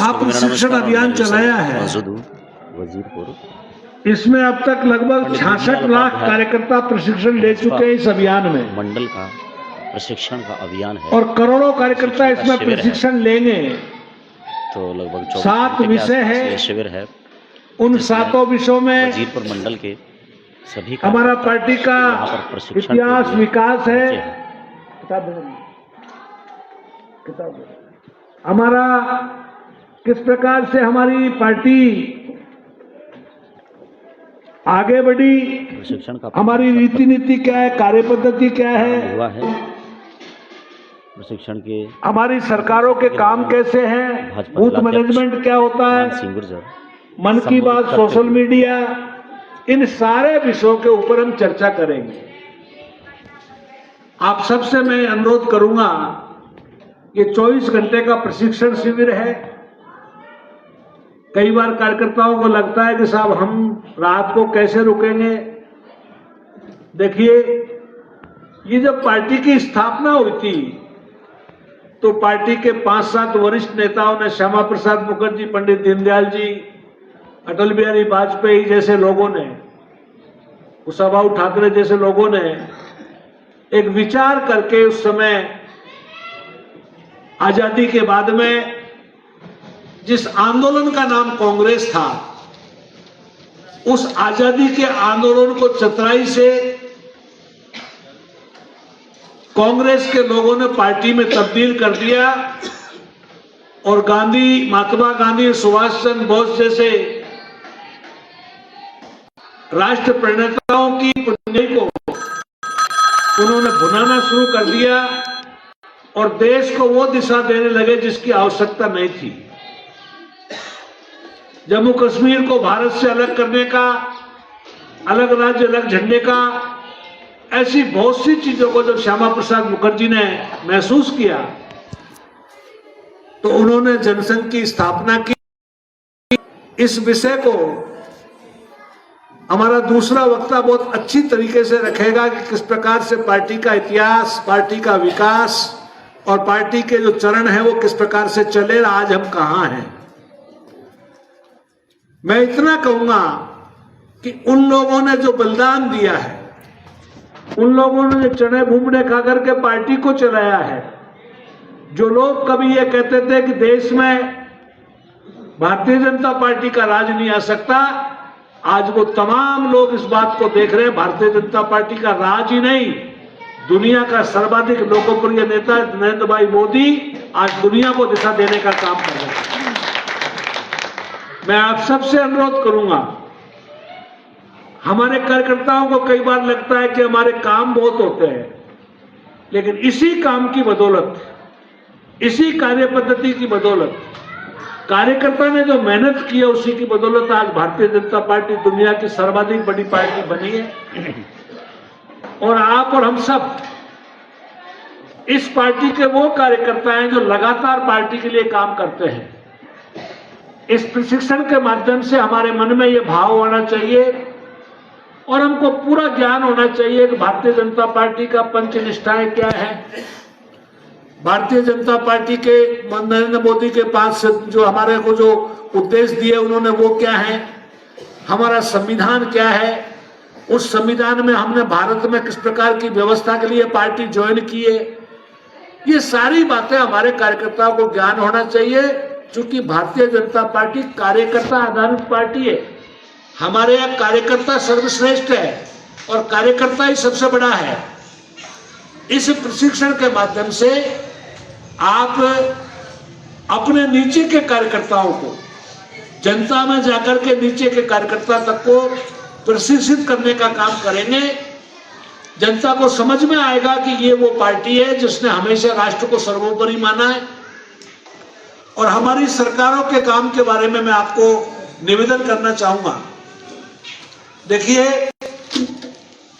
आप प्रशिक्षण अभियान चलाया है, इसमें अब तक लगभग 66 लाख कार्यकर्ता प्रशिक्षण ले चुके हैं इस अभियान में। मंडल का प्रशिक्षण का अभियान है और करोड़ों कार्यकर्ता इसमें प्रशिक्षण लेंगे। तो लगभग 7 विषय है, शिविर है। उन 7 विषयों में वजीरपुर मंडल के सभी हमारा पार्टी का इतिहास विकास है, हमारा किस प्रकार से हमारी पार्टी आगे बढ़ी, प्रशिक्षण का हमारी रीति नीति क्या है, कार्य पद्धति क्या है, हुआ है प्रशिक्षण के, हमारी सरकारों के काम कैसे हैं, बूथ मैनेजमेंट क्या होता है, मन की बात, सोशल मीडिया, इन सारे विषयों के ऊपर हम चर्चा करेंगे। आप सबसे मैं अनुरोध करूंगा, ये 24 घंटे का प्रशिक्षण शिविर है। कई बार कार्यकर्ताओं को लगता है कि साहब हम रात को कैसे रुकेंगे। देखिए, ये जब पार्टी की स्थापना हुई थी तो पार्टी के 5-7 वरिष्ठ नेताओं ने, श्यामा प्रसाद मुखर्जी, पंडित दीनदयाल जी, अटल बिहारी वाजपेयी जैसे लोगों ने, कुशाभाऊ ठाकरे जैसे लोगों ने एक विचार करके उस समय आजादी के बाद में जिस आंदोलन का नाम कांग्रेस था, उस आजादी के आंदोलन को चतुराई से कांग्रेस के लोगों ने पार्टी में तब्दील कर दिया और गांधी, महात्मा गांधी, सुभाष चंद्र बोस जैसे राष्ट्र प्रणेताओं की पुण्य को उन्होंने भुनाना शुरू कर दिया और देश को वो दिशा देने लगे जिसकी आवश्यकता नहीं थी। जम्मू कश्मीर को भारत से अलग करने का, अलग राज्य, अलग झंडे का, ऐसी बहुत सी चीजों को जब श्यामा प्रसाद मुखर्जी ने महसूस किया तो उन्होंने जनसंघ की स्थापना की। इस विषय को हमारा दूसरा वक्ता बहुत अच्छी तरीके से रखेगा कि किस प्रकार से पार्टी का इतिहास, पार्टी का विकास और पार्टी के जो चरण हैं वो किस प्रकार से चले, आज हम कहां हैं। मैं इतना कहूंगा कि उन लोगों ने जो बलिदान दिया है, उन लोगों ने जो चने भूमने खा करके पार्टी को चलाया है, जो लोग कभी ये कहते थे कि देश में भारतीय जनता पार्टी का राज नहीं आ सकता, आज वो तमाम लोग इस बात को देख रहे हैं, भारतीय जनता पार्टी का राज ही नहीं, दुनिया का सर्वाधिक लोकप्रिय नेता नरेंद्र भाई मोदी आज दुनिया को दिशा देने का काम कर रहे हैं। मैं आप सबसे अनुरोध करूंगा, हमारे कार्यकर्ताओं को कई बार लगता है कि हमारे काम बहुत होते हैं, लेकिन इसी काम की बदौलत, इसी कार्य पद्धति की बदौलत, कार्यकर्ता ने जो मेहनत की है उसी की बदौलत आज भारतीय जनता पार्टी दुनिया की सर्वाधिक बड़ी पार्टी बनी है। और आप और हम सब इस पार्टी के वो कार्यकर्ता हैं जो लगातार पार्टी के लिए काम करते हैं। इस प्रशिक्षण के माध्यम से हमारे मन में ये भाव होना चाहिए और हमको पूरा ज्ञान होना चाहिए कि भारतीय जनता पार्टी का पंच निष्ठाएं क्या है, भारतीय जनता पार्टी के नरेंद्र मोदी के पास जो हमारे को जो उद्देश्य दिए उन्होंने वो क्या है, हमारा संविधान क्या है, उस संविधान में हमने भारत में किस प्रकार की व्यवस्था के लिए पार्टी ज्वाइन की है, ये सारी बातें हमारे कार्यकर्ताओं को ज्ञान होना चाहिए। क्योंकि भारतीय जनता पार्टी कार्यकर्ता आधारित पार्टी है, हमारे यहाँ कार्यकर्ता सर्वश्रेष्ठ है और कार्यकर्ता ही सबसे बड़ा है। इस प्रशिक्षण के माध्यम से आप अपने नीचे के कार्यकर्ताओं को, जनता में जाकर के नीचे के कार्यकर्ता तक को प्रशिक्षित करने का काम करेंगे। जनता को समझ में आएगा कि ये वो पार्टी है जिसने हमेशा राष्ट्र को सर्वोपरि माना है। और हमारी सरकारों के काम के बारे में मैं आपको निवेदन करना चाहूंगा। देखिए,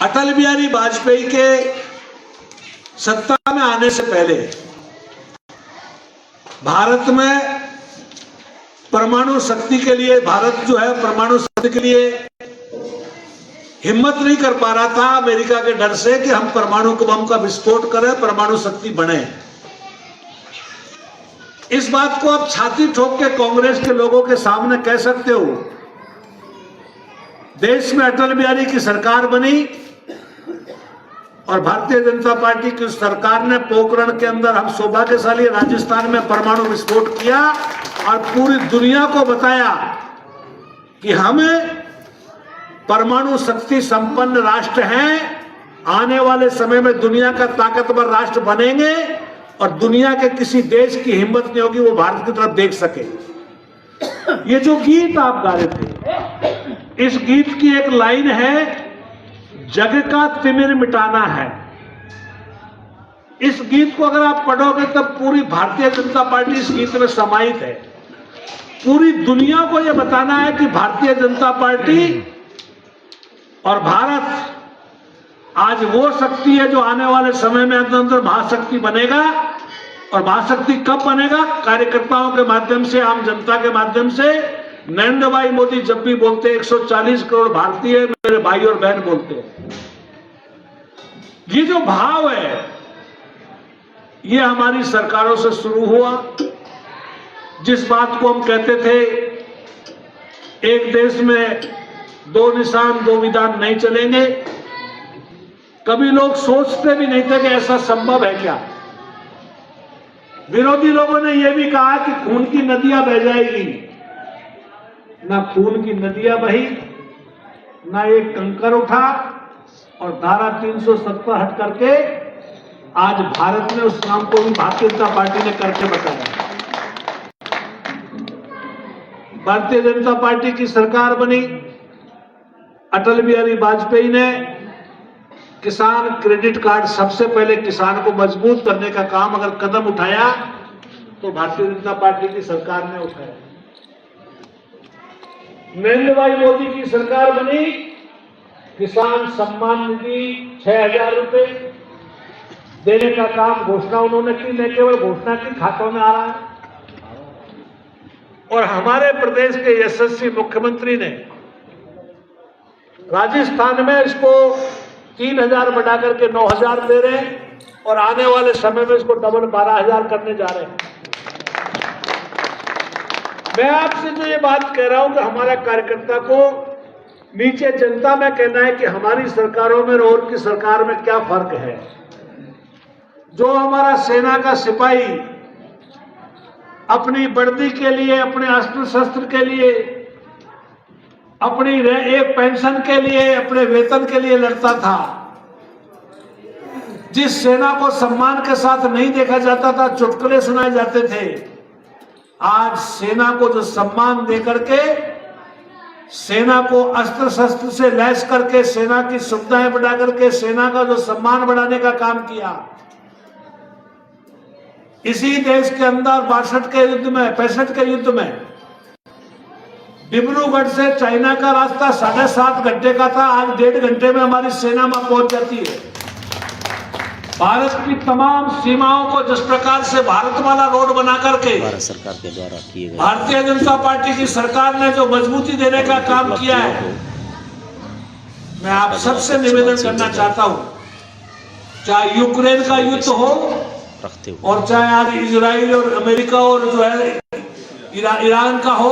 अटल बिहारी वाजपेयी के सत्ता में आने से पहले भारत में परमाणु शक्ति के लिए, भारत जो है परमाणु शक्ति के लिए हिम्मत नहीं कर पा रहा था अमेरिका के डर से कि हम परमाणु बम का विस्फोट करें, परमाणु शक्ति बने। इस बात को आप छाती ठोक के कांग्रेस के लोगों के सामने कह सकते हो, देश में अटल बिहारी की सरकार बनी और भारतीय जनता पार्टी की सरकार ने पोखरण के अंदर, हम सौभाग्यशाली राजस्थान में परमाणु विस्फोट किया और पूरी दुनिया को बताया कि हम परमाणु शक्ति संपन्न राष्ट्र हैं, आने वाले समय में दुनिया का ताकतवर राष्ट्र बनेंगे और दुनिया के किसी देश की हिम्मत नहीं होगी वो भारत की तरफ देख सके। ये जो गीत आप गा रहे थे, इस गीत की एक लाइन है, जग का तिमिर मिटाना है। इस गीत को अगर आप पढ़ोगे तब पूरी भारतीय जनता पार्टी इस गीत में समाहित है। पूरी दुनिया को यह बताना है कि भारतीय जनता पार्टी और भारत आज वो शक्ति है जो आने वाले समय में अंदर महाशक्ति बनेगा। और महाशक्ति कब बनेगा? कार्यकर्ताओं के माध्यम से, आम जनता के माध्यम से। नरेंद्र भाई मोदी जब भी बोलते हैं 140 करोड़ भारतीय मेरे भाई और बहन बोलते हैं। ये जो भाव है ये हमारी सरकारों से शुरू हुआ। जिस बात को हम कहते थे एक देश में दो निशान दो विधान नहीं चलेंगे, कभी लोग सोचते भी नहीं थे कि ऐसा संभव है क्या। विरोधी लोगों ने यह भी कहा कि खून की नदियां बह जाएगी, ना खून की नदियां बही, ना एक कंकर उठा और धारा 370 हट करके आज भारत ने उस काम को भी भारतीय जनता पार्टी ने करके बताया। भारतीय जनता पार्टी की सरकार बनी, अटल बिहारी वाजपेयी ने किसान क्रेडिट कार्ड, सबसे पहले किसान को मजबूत करने का काम अगर कदम उठाया तो भारतीय जनता पार्टी की सरकार ने उठाया। नरेंद्र भाई मोदी की सरकार बनी, किसान सम्मान निधि 6,000 रुपए देने का काम घोषणा उन्होंने की, न केवल घोषणा की, खातों में आ रहा है। और हमारे प्रदेश के यशस्वी मुख्यमंत्री ने राजस्थान में इसको 3,000 बढ़ा करके 9,000 दे रहे हैं और आने वाले समय में इसको डबल 12,000 करने जा रहे हैं। मैं आपसे जो ये बात कह रहा हूं कि हमारा कार्यकर्ता को नीचे जनता में कहना है कि हमारी सरकारों में और की सरकार में क्या फर्क है। जो हमारा सेना का सिपाही अपनी वर्दी के लिए, अपने अस्त्र शस्त्र के लिए, अपनी एक पेंशन के लिए, अपने वेतन के लिए लड़ता था, जिस सेना को सम्मान के साथ नहीं देखा जाता था, चुटकुले सुनाए जाते थे, आज सेना को जो सम्मान दे करके, सेना को अस्त्र शस्त्र से लैस करके, सेना की सुविधाएं बढ़ा करके, सेना का जो सम्मान बढ़ाने का काम किया, इसी देश के अंदर 62 के युद्ध में, 65 के युद्ध में डिब्रूगढ़ से चाइना का रास्ता 7.5 घंटे का था, आज 1.5 घंटे में हमारी सेना वहां पहुंच जाती है। भारत की तमाम सीमाओं को जिस प्रकार से भारतमाला रोड बना करके भारत सरकार के द्वारा किए गए, भारतीय जनता पार्टी की सरकार ने जो मजबूती देने का काम किया है, मैं आप सबसे निवेदन करना चाहता हूं, चाहे यूक्रेन का युद्ध हो रखते हुए, और चाहे आज इजराइल और अमेरिका और जो है ईरान का हो,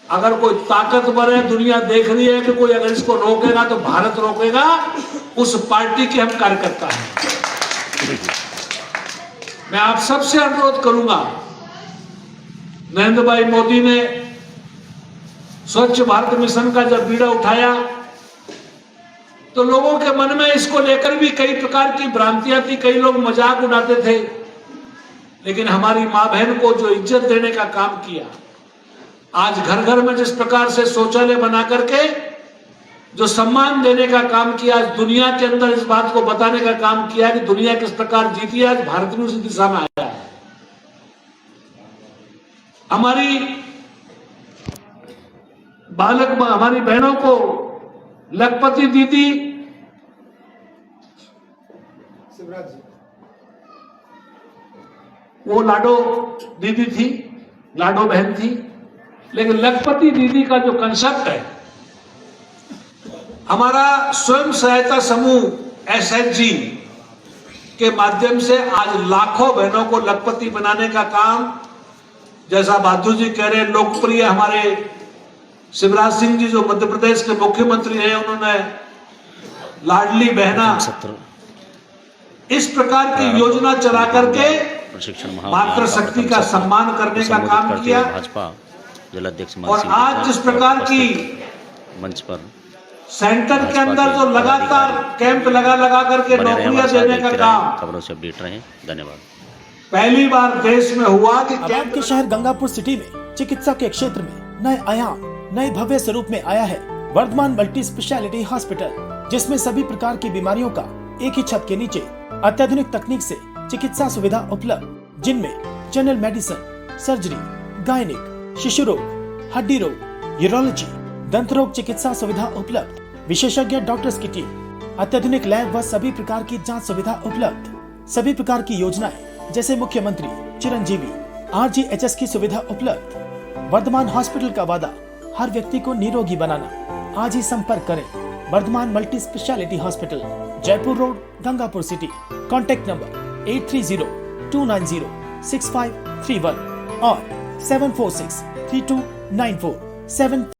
अगर कोई ताकतवर है, दुनिया देख रही है कि कोई अगर इसको रोकेगा तो भारत रोकेगा, उस पार्टी के हम कार्यकर्ता हैं। मैं आप सबसे अनुरोध करूंगा, नरेंद्र भाई मोदी ने स्वच्छ भारत मिशन का जब बीड़ा उठाया तो लोगों के मन में इसको लेकर भी कई प्रकार की भ्रांतियां थी, कई लोग मजाक उड़ाते थे, लेकिन हमारी मां बहन को जो इज्जत देने का काम किया, आज घर घर में जिस प्रकार से शौचालय बना करके जो सम्मान देने का काम किया, आज दुनिया के अंदर इस बात को बताने का काम किया कि दुनिया किस प्रकार जीती है, आज भारत भी उसी दिशा में आया है। हमारी हमारी बहनों को लखपति दीदी, वो लाडो दीदी थी, लाडो बहन थी, लेकिन लखपति दीदी का जो कंसेप्ट है, हमारा स्वयं सहायता समूह SHG के माध्यम से आज लाखों बहनों को लखपति बनाने का काम, जैसा बहादुर जी कह रहे हैं, लोकप्रिय हमारे शिवराज सिंह जी जो मध्य प्रदेश के मुख्यमंत्री हैं, उन्होंने लाडली बहना सत्र इस प्रकार की योजना चला करके प्रशिक्षण मातृशक्ति का सम्मान करने का काम किया। भाजपा जिलाध्यक्ष और आज जिस प्रकार की मंच पर सेंटर के अंदर जो लगातार कैंप लगा करके नौकरियां देने का काम खबरों से अपडेट रहे। धन्यवाद। पहली बार देश में हुआ कि अब आपके शहर गंगापुर सिटी में चिकित्सा के क्षेत्र में नए आयाम, नए भव्य स्वरूप में आया है वर्धमान मल्टी स्पेशलिटी हॉस्पिटल, जिसमें सभी प्रकार की बीमारियों का एक ही छत के नीचे अत्याधुनिक तकनीक से चिकित्सा सुविधा उपलब्ध, जिनमें जनरल मेडिसिन, सर्जरी, गायनिक, शिशु रोग, हड्डी रोग, यूरोलॉजी, दंत रोग चिकित्सा सुविधा उपलब्ध, विशेषज्ञ डॉक्टर्स की टीम, अत्याधुनिक लैब व सभी प्रकार की जांच सुविधा उपलब्ध, सभी प्रकार की योजनाएं जैसे मुख्यमंत्री चिरंजीवी RGHS की सुविधा उपलब्ध। वर्धमान हॉस्पिटल का वादा हर व्यक्ति को निरोगी बनाना। आज ही संपर्क करें Vardhman multi speciality hospital, Jaipur road, Gangapur city. Contact number 8302906531 और 7463294